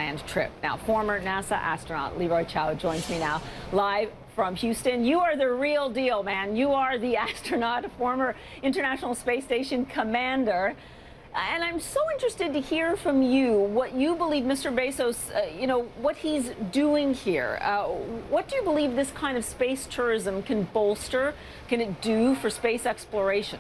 planned trip. Now, former NASA astronaut Leroy Chiao joins me now live from Houston. You are the real deal, man. You are the astronaut, former International Space Station commander. And I'm so interested to hear from you what you believe Mr. Bezos, what he's doing here. What do you believe this kind of space tourism can bolster? Can it do for space exploration?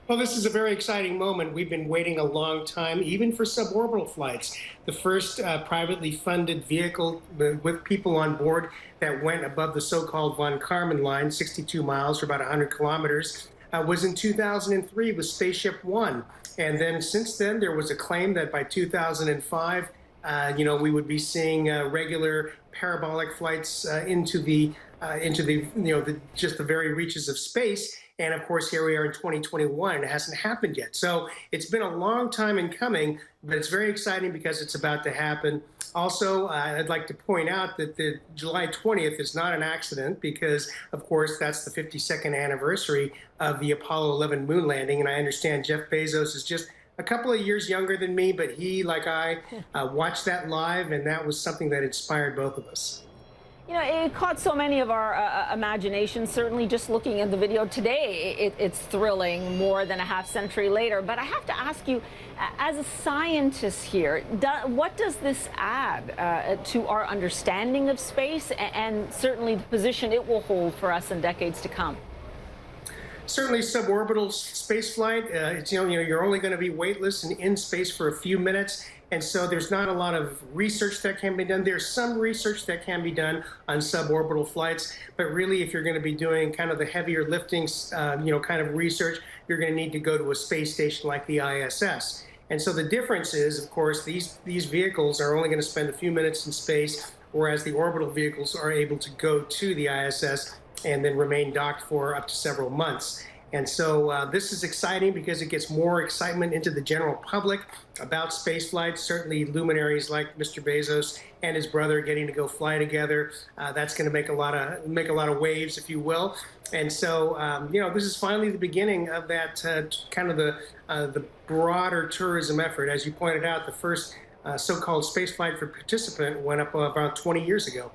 Well, this is a very exciting moment. We've been waiting a long time, even for suborbital flights. The first privately funded vehicle with people on board that went above the so-called von Karman line, 62 miles or about 100 kilometers, was in 2003 with Spaceship One. And then since then, there was a claim that by 2005, we would be seeing regular parabolic flights into just the very reaches of space. And of course, here we are in 2021, and it hasn't happened yet. So it's been a long time in coming, but it's very exciting because it's about to happen. Also, I'd like to point out that the July 20th is not an accident because, of course, that's the 52nd anniversary of the Apollo 11 moon landing. And I understand Jeff Bezos is just a couple of years younger than me, but he, like I, watched that live, and that was something that inspired both of us. You know, it caught so many of our imaginations. Certainly just looking at the video today, it's thrilling more than a half century later. But I have to ask you, as a scientist here, what does this add to our understanding of space and certainly the position it will hold for us in decades to come? Certainly suborbital spaceflight, you're only going to be weightless and in space for a few minutes. And so there's not a lot of research that can be done. There's some research that can be done on suborbital flights, but really if you're going to be doing kind of the heavier lifting, kind of research, you're going to need to go to a space station like the ISS. And so the difference is, of course, these vehicles are only going to spend a few minutes in space, whereas the orbital vehicles are able to go to the ISS and then remain docked for up to several months. And so this is exciting because it gets more excitement into the general public about spaceflight. Certainly luminaries like Mr. Bezos and his brother getting to go fly together. That's going to make a lot of waves, if you will. And so, this is finally the beginning of that kind of the broader tourism effort. As you pointed out, the first so-called spaceflight for participant went up about 20 years ago.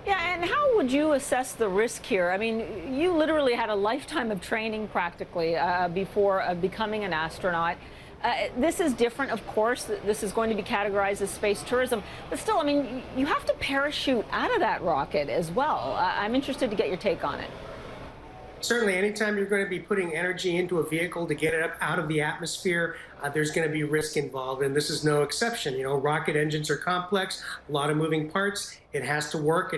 Yeah, and how would you assess the risk here? I mean, you literally had a lifetime of training practically before becoming an astronaut. This is different, of course. This is going to be categorized as space tourism. But still, I mean, you have to parachute out of that rocket as well. I'm interested to get your take on it. Certainly, anytime you're going to be putting energy into a vehicle to get it up out of the atmosphere, there's going to be risk involved, and this is no exception. You know, rocket engines are complex, a lot of moving parts. It has to work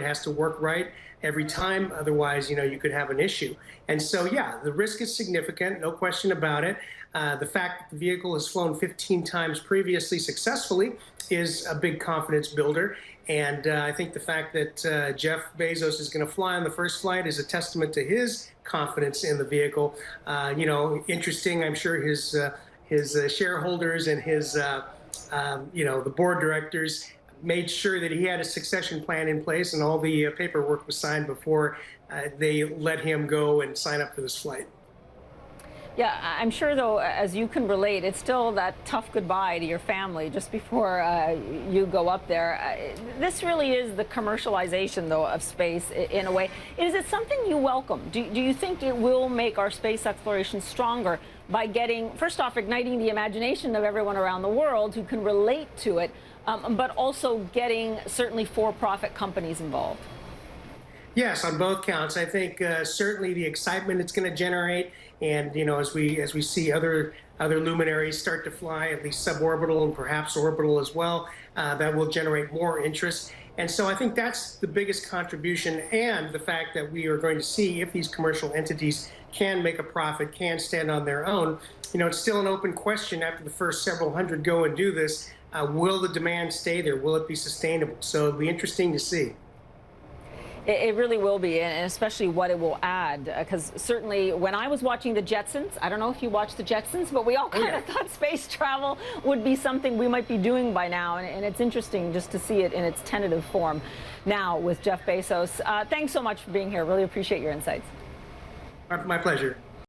right every time, otherwise, you could have an issue. And so, yeah, the risk is significant, no question about it. The fact that the vehicle has flown 15 times previously successfully is a big confidence builder. And I think the fact that Jeff Bezos is going to fly on the first flight is a testament to his confidence in the vehicle. Interesting, I'm sure his shareholders and his, the board directors made sure that he had a succession plan in place and all the paperwork was signed before they let him go and sign up for this flight. Yeah, I'm sure, though, as you can relate, it's still that tough goodbye to your family just before you go up there. This really is the commercialization, though, of space in a way. Is it something you welcome? Do you think it will make our space exploration stronger by getting, first off, igniting the imagination of everyone around the world who can relate to it, but also getting certainly for-profit companies involved? Yes, on both counts. I think certainly the excitement it's going to generate, and as we see other luminaries start to fly, at least suborbital and perhaps orbital as well, that will generate more interest. And so I think that's the biggest contribution, and the fact that we are going to see if these commercial entities can make a profit, can stand on their own. It's still an open question after the first several hundred go and do this. Will the demand stay there? Will it be sustainable? So it'll be interesting to see. It really will be, and especially what it will add, because certainly when I was watching the Jetsons, I don't know if you watched the Jetsons, but we all kind of thought space travel would be something we might be doing by now, and it's interesting just to see it in its tentative form now with Jeff Bezos. Thanks so much for being here. Really appreciate your insights. My pleasure.